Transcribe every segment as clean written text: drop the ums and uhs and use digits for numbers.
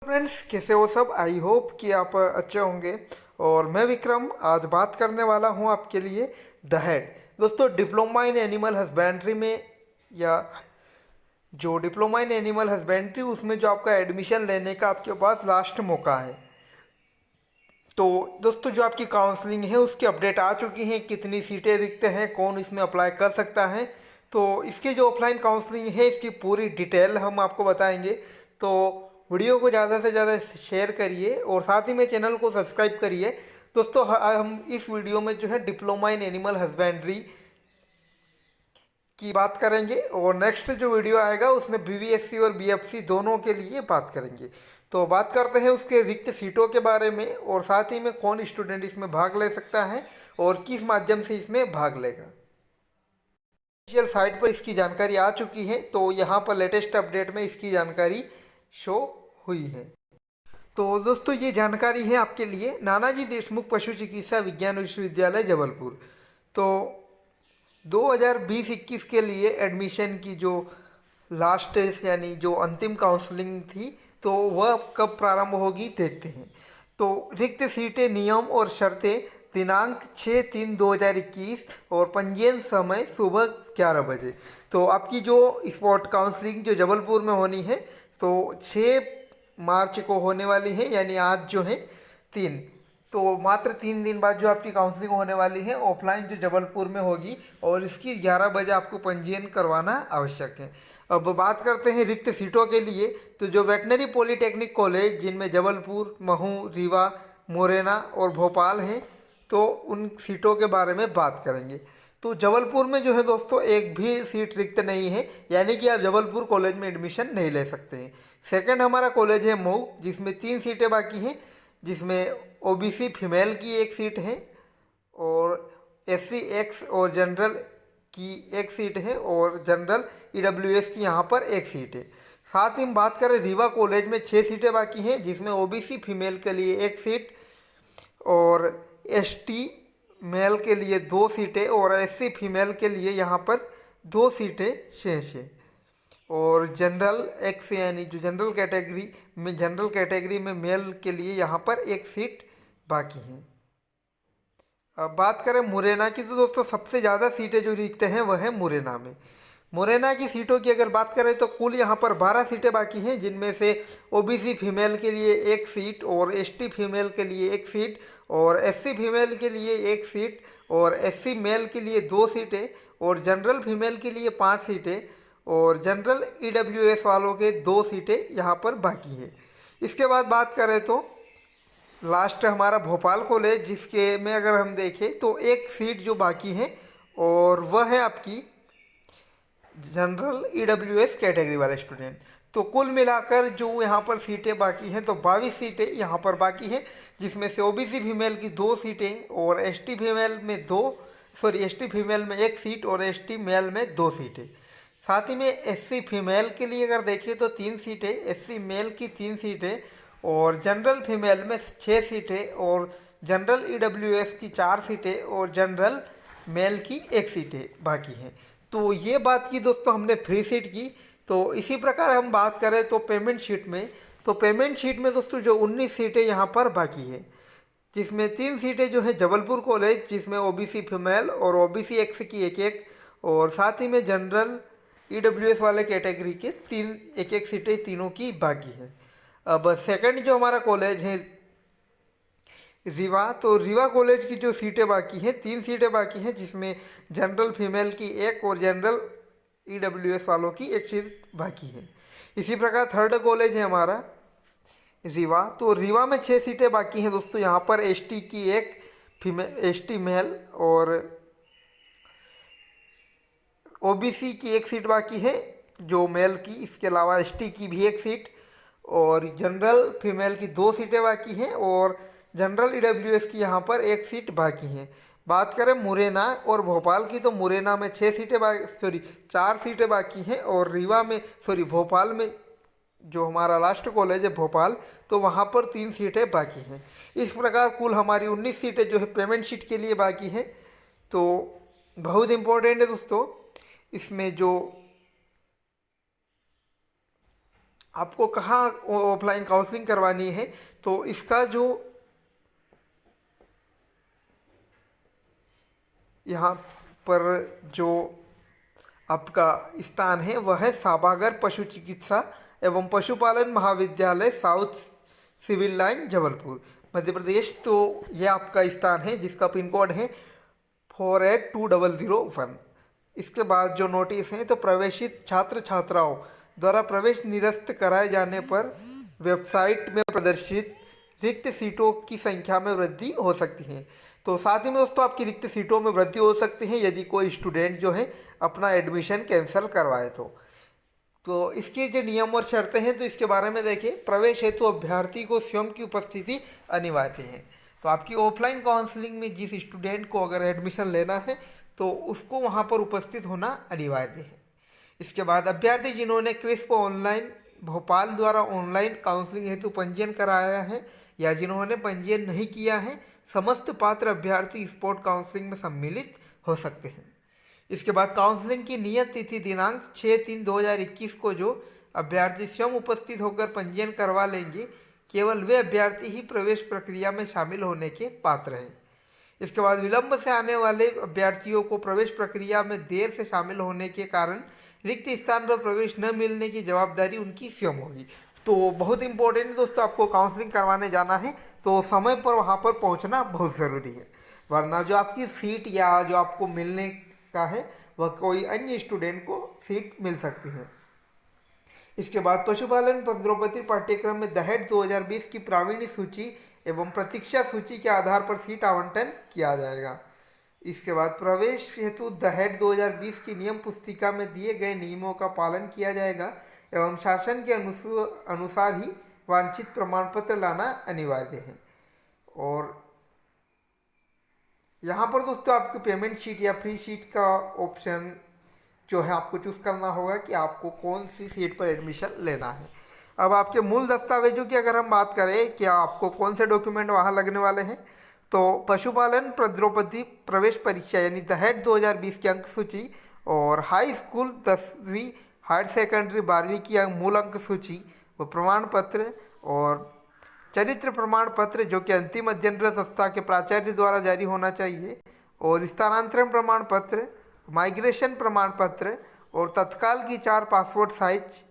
Friends, कैसे हो सब। आई होप कि आप अच्छे होंगे। और मैं विक्रम आज बात करने वाला हूं आपके लिए द हेड। दोस्तों, डिप्लोमा इन एनिमल हस्बेंड्री में या जो डिप्लोमा इन एनिमल हस्बेंड्री उसमें जो आपका एडमिशन लेने का आपके पास लास्ट मौका है। तो दोस्तों, जो आपकी काउंसलिंग है उसकी अपडेट आ चुकी है, कितनी सीटें रिक्त हैं, कौन इसमें अप्लाई कर सकता है। तो इसकी जो ऑफलाइन काउंसलिंग है इसकी पूरी डिटेल हम आपको बताएंगे। तो वीडियो को ज़्यादा से ज़्यादा शेयर करिए और साथ ही में चैनल को सब्सक्राइब करिए। दोस्तों, हम इस वीडियो में जो है डिप्लोमा इन एनिमल हस्बेंड्री की बात करेंगे और नेक्स्ट जो वीडियो आएगा उसमें बीवीएससी और बीएफसी दोनों के लिए बात करेंगे। तो बात करते हैं उसके रिक्त सीटों के बारे में और साथ ही में कौन स्टूडेंट इसमें भाग ले सकता है और किस माध्यम से इसमें भाग लेगा। ऑफिशियल साइट पर इसकी जानकारी आ चुकी है, तो यहाँ पर लेटेस्ट अपडेट में इसकी जानकारी शो हुई है। तो दोस्तों, ये जानकारी है आपके लिए नानाजी देशमुख पशु चिकित्सा विज्ञान विश्वविद्यालय जबलपुर। तो 2020-21 के लिए एडमिशन की जो लास्ट टेस्ट यानी जो अंतिम काउंसलिंग थी, तो वह कब प्रारंभ होगी देखते हैं। तो रिक्त सीटें, नियम और शर्तें, दिनांक 6/3/2021 और पंजीयन समय सुबह 11 बजे। तो आपकी जो स्पॉट काउंसलिंग जो जबलपुर में होनी है तो 6 मार्च को होने वाली है, यानी आज जो है 3। तो मात्र 3 दिन बाद जो आपकी काउंसलिंग होने वाली है ऑफलाइन जो जबलपुर में होगी और इसकी 11 बजे आपको पंजीयन करवाना आवश्यक है। अब बात करते हैं रिक्त सीटों के लिए। तो जो वेटनरी पॉलिटेक्निक कॉलेज जिनमें जबलपुर, महू, रीवा, मुरैना और भोपाल हैं, तो उन सीटों के बारे में बात करेंगे। तो जबलपुर में जो है दोस्तों एक भी सीट रिक्त नहीं है, यानी कि आप जबलपुर कॉलेज में एडमिशन नहीं ले सकते हैं। सेकंड हमारा कॉलेज है मऊ, जिसमें 3 सीटें बाकी हैं, जिसमें ओबीसी फीमेल की 1 सीट है और एससी एक्स और जनरल की 1 सीट है और जनरल ईडब्ल्यूएस की यहाँ पर 1 सीट है। साथ ही हम बात करें रीवा कॉलेज में 6 सीटें बाकी हैं, जिसमें ओबीसी फीमेल के लिए 1 सीट और एसटी मेल के लिए 2 सीटें और एससी फीमेल के लिए यहाँ पर 2 सीटें शेष है। और जनरल एक्स यानी जो जनरल कैटेगरी में मेल के लिए यहाँ पर 1 सीट बाकी है। अब बात करें मुरैना की, तो दोस्तों सबसे ज़्यादा सीटें जो रिक्त हैं वह है मुरैना में। मुरैना की सीटों की अगर बात करें तो कुल यहाँ पर 12 सीटें बाकी हैं, जिनमें से ओबीसी फीमेल के लिए 1 सीट और एसटी फीमेल के लिए 1 सीट और एससी फीमेल के लिए 1 सीट और एससी मेल के लिए 2 सीटें और जनरल फीमेल के लिए 5 सीटें और जनरल ईडब्ल्यूएस वालों के 2 सीटें यहाँ पर बाकी है। इसके बाद बात करें तो लास्ट हमारा भोपाल कॉलेज, जिसके में अगर हम देखें तो 1 सीट जो बाकी है और वह है आपकी जनरल ईडब्ल्यूएस कैटेगरी वाले स्टूडेंट। तो कुल मिलाकर जो यहाँ पर सीटें बाकी हैं तो 22 सीटें यहाँ पर बाकी हैं, जिसमें से ओबीसी फीमेल की 2 सीटें और एसटी फीमेल में 1 सीट और एसटी मेल में 2 सीटें। साथ ही में एससी फीमेल के लिए अगर देखें तो 3 सीटें, एससी मेल की 3 सीटें और जनरल फीमेल में 6 सीटें और जनरल ईडब्ल्यूएस की 4 सीटें और जनरल मेल की 1 सीटें बाकी हैं। तो ये बात की दोस्तों हमने फ्री सीट की। तो इसी प्रकार हम बात करें तो पेमेंट शीट में दोस्तों जो 19 सीटें यहाँ पर बाकी है, जिसमें 3 सीटें जो है जबलपुर कॉलेज, जिसमें ओबीसी फीमेल और ओबीसी एक्स की 1-1 और साथ ही में जनरल ईडब्ल्यूएस वाले कैटेगरी के 1-1 सीटें तीनों की बाकी है। अब सेकंड जो हमारा कॉलेज है रीवा, तो रीवा कॉलेज की जो सीटें बाकी हैं 3 सीटें बाकी हैं, जिसमें जनरल फीमेल की 1 और जनरल ईडब्ल्यूएस वालों की 1 सीट बाकी है। इसी प्रकार थर्ड कॉलेज है हमारा रीवा, तो रीवा में 6 सीटें बाकी हैं दोस्तों। यहाँ पर एसटी की 1 एसटी मेल और ओबीसी की 1 सीट बाकी है जो मेल की, इसके अलावा एसटी की भी 1 सीट और जनरल फीमेल की 2 सीटें बाकी हैं और जनरल ईडब्ल्यूएस की यहाँ पर 1 सीट बाकी है। बात करें मुरैना और भोपाल की, तो मुरैना में 4 सीटें बाकी हैं और भोपाल में जो हमारा लास्ट कॉलेज है भोपाल, तो वहाँ पर 3 सीटें बाकी हैं। इस प्रकार कुल हमारी 19 सीटें जो है पेमेंट शीट के लिए बाकी हैं। तो बहुत इम्पोर्टेंट है दोस्तों, इसमें जो आपको कहाँ ऑफलाइन काउंसलिंग करवानी है, तो इसका जो यहाँ पर जो आपका स्थान है वह है साभागर पशु चिकित्सा एवं पशुपालन महाविद्यालय, south civil line, Jabalpur, Madhya Pradesh. तो यह आपका स्थान है जिसका पिन कोड है 482001। इसके बाद जो नोटिस हैं, तो प्रवेशित छात्र छात्राओं द्वारा प्रवेश निरस्त कराए जाने पर वेबसाइट में प्रदर्शित रिक्त सीटों की संख्या में वृद्धि हो सकती है। तो साथ ही में दोस्तों आपकी रिक्त सीटों में वृद्धि हो सकती है यदि कोई स्टूडेंट जो है अपना एडमिशन कैंसिल करवाए तो इसके जो नियम और शर्तें हैं तो इसके बारे में देखिए। प्रवेश हेतु अभ्यर्थी को स्वयं की उपस्थिति अनिवार्य है। तो आपकी ऑफलाइन काउंसलिंग में जिस स्टूडेंट को अगर एडमिशन लेना है तो उसको वहाँ पर उपस्थित होना अनिवार्य है। इसके बाद अभ्यर्थी जिन्होंने क्रिस्प ऑनलाइन भोपाल द्वारा ऑनलाइन काउंसलिंग हेतु पंजीयन कराया है या जिन्होंने पंजीयन नहीं किया है, समस्त पात्र अभ्यर्थी स्पॉट काउंसलिंग में सम्मिलित हो सकते हैं। इसके बाद काउंसलिंग की नियत तिथि दिनांक 6/3/2021 को जो अभ्यर्थी स्वयं उपस्थित होकर पंजीयन करवा लेंगे, केवल वे अभ्यर्थी ही प्रवेश प्रक्रिया में शामिल होने के पात्र हैं। इसके बाद विलंब से आने वाले अभ्यर्थियों को प्रवेश प्रक्रिया में देर से शामिल होने के कारण रिक्त स्थान पर प्रवेश न मिलने की जवाबदारी उनकी स्वयं होगी। तो बहुत इंपॉर्टेंट है दोस्तों, आपको काउंसलिंग करवाने जाना है तो समय पर वहाँ पर पहुँचना बहुत ज़रूरी है, वरना जो आपकी सीट या जो आपको मिलने का है वह कोई अन्य स्टूडेंट को सीट मिल सकती है। इसके बाद पशुपालन पदोन्नति पाठ्यक्रम में दहेज 2020 की प्रावीण्य सूची एवं प्रतीक्षा सूची के आधार पर सीट आवंटन किया जाएगा। इसके बाद प्रवेश हेतु दहेज 2020 की नियम पुस्तिका में दिए गए नियमों का पालन किया जाएगा एवं शासन के अनुसार ही वांछित प्रमाण पत्र लाना अनिवार्य है। और यहाँ पर दोस्तों आपकी पेमेंट शीट या फ्री शीट का ऑप्शन जो है आपको चूज़ करना होगा कि आपको कौन सी सीट पर एडमिशन लेना है। अब आपके मूल दस्तावेजों की अगर हम बात करें कि आपको कौन से डॉक्यूमेंट वहाँ लगने वाले हैं, तो पशुपालन पदोन्नति प्रवेश परीक्षा यानी दहेज 2020 की अंक सूची और हाई स्कूल 10वीं हायर सेकेंडरी 12वीं की मूल अंक सूची व प्रमाण पत्र और चरित्र प्रमाण पत्र जो कि अंतिम अध्ययन संस्था के प्राचार्य द्वारा जारी होना चाहिए और स्थानांतरण प्रमाण पत्र, माइग्रेशन प्रमाण पत्र और तत्काल की 4 पासपोर्ट साइज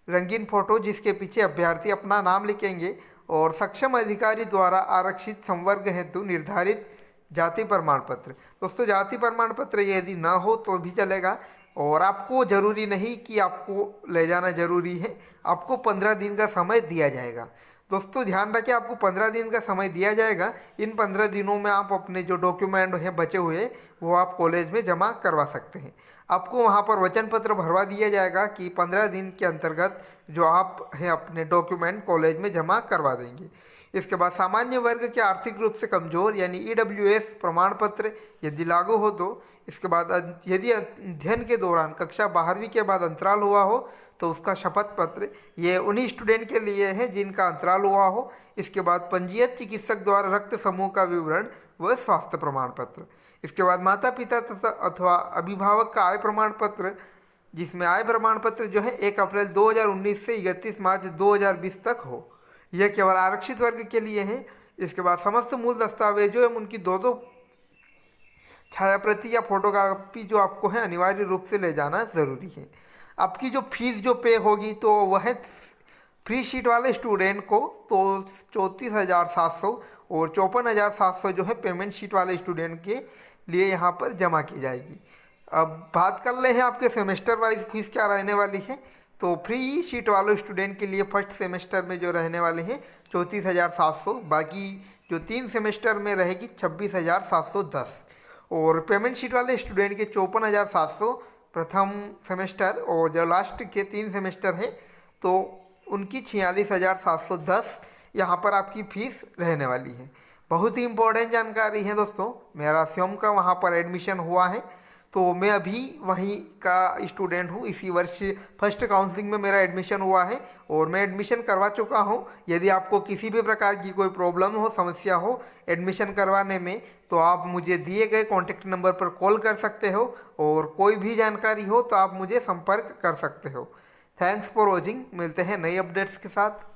रंगीन फोटो जिसके पीछे अभ्यर्थी अपना नाम लिखेंगे और सक्षम अधिकारी द्वारा आरक्षित संवर्ग हेतु निर्धारित जाति प्रमाण पत्र। दोस्तों जाति प्रमाण पत्र यदि ना हो तो भी चलेगा और आपको ज़रूरी नहीं कि आपको ले जाना ज़रूरी है, आपको 15 दिन का समय दिया जाएगा। दोस्तों ध्यान रखें, आपको 15 दिन का समय दिया जाएगा। इन 15 दिनों में आप अपने जो डॉक्यूमेंट हैं बचे हुए वो आप कॉलेज में जमा करवा सकते हैं। आपको वहाँ पर वचन पत्र भरवा दिया जाएगा कि 15 दिन के अंतर्गत जो आप हैं अपने डॉक्यूमेंट कॉलेज में जमा करवा देंगे। इसके बाद सामान्य वर्ग के आर्थिक रूप से कमजोर यानी EWS प्रमाण पत्र यदि लागू हो तो। इसके बाद यदि अध्ययन के दौरान कक्षा 12वीं के बाद अंतराल हुआ हो तो उसका शपथ पत्र, ये उन्हीं स्टूडेंट के लिए है जिनका अंतराल हुआ हो। इसके बाद पंजीयत चिकित्सक द्वारा रक्त समूह का विवरण व स्वास्थ्य प्रमाण पत्र। इसके बाद माता पिता तथा अथवा अभिभावक का आय प्रमाण पत्र, जिसमें आय प्रमाण पत्र जो है 1 अप्रैल 2019 से 31 मार्च 2020 तक हो, यह केवल आरक्षित वर्ग के लिए है। इसके बाद समस्त मूल दस्तावेजों एवं उनकी 2-2 छायाप्रति या फोटोकॉपी जो आपको है अनिवार्य रूप से ले जाना ज़रूरी है। आपकी जो फीस जो पे होगी तो वह फ्री शीट वाले स्टूडेंट को तो 34,700 और 54,700 जो है पेमेंट शीट वाले स्टूडेंट के लिए यहाँ पर जमा की जाएगी। अब बात कर ले हैं आपके सेमेस्टर वाइज फीस क्या रहने वाली है। तो फ्री शीट वाले स्टूडेंट के लिए फर्स्ट सेमेस्टर में जो रहने वाले हैं 34,700, बाकी जो 3 सेमेस्टर में रहेगी 26,710 और पेमेंट शीट वाले स्टूडेंट के 54,700 प्रथम सेमेस्टर और जो लास्ट के 3 सेमेस्टर है तो उनकी 46,710 यहाँ पर आपकी फ़ीस रहने वाली है। बहुत ही इम्पोर्टेंट जानकारी है दोस्तों। मेरा स्वयं का वहाँ पर एडमिशन हुआ है तो मैं अभी वहीं का स्टूडेंट हूँ। इसी वर्ष फर्स्ट काउंसलिंग में मेरा एडमिशन हुआ है और मैं एडमिशन करवा चुका हूँ। यदि आपको किसी भी प्रकार की कोई प्रॉब्लम हो, समस्या हो एडमिशन करवाने में तो आप मुझे दिए गए कॉन्टैक्ट नंबर पर कॉल कर सकते हो और कोई भी जानकारी हो तो आप मुझे संपर्क कर सकते हो। Thanks for watching. मिलते हैं नई अपडेट्स के साथ।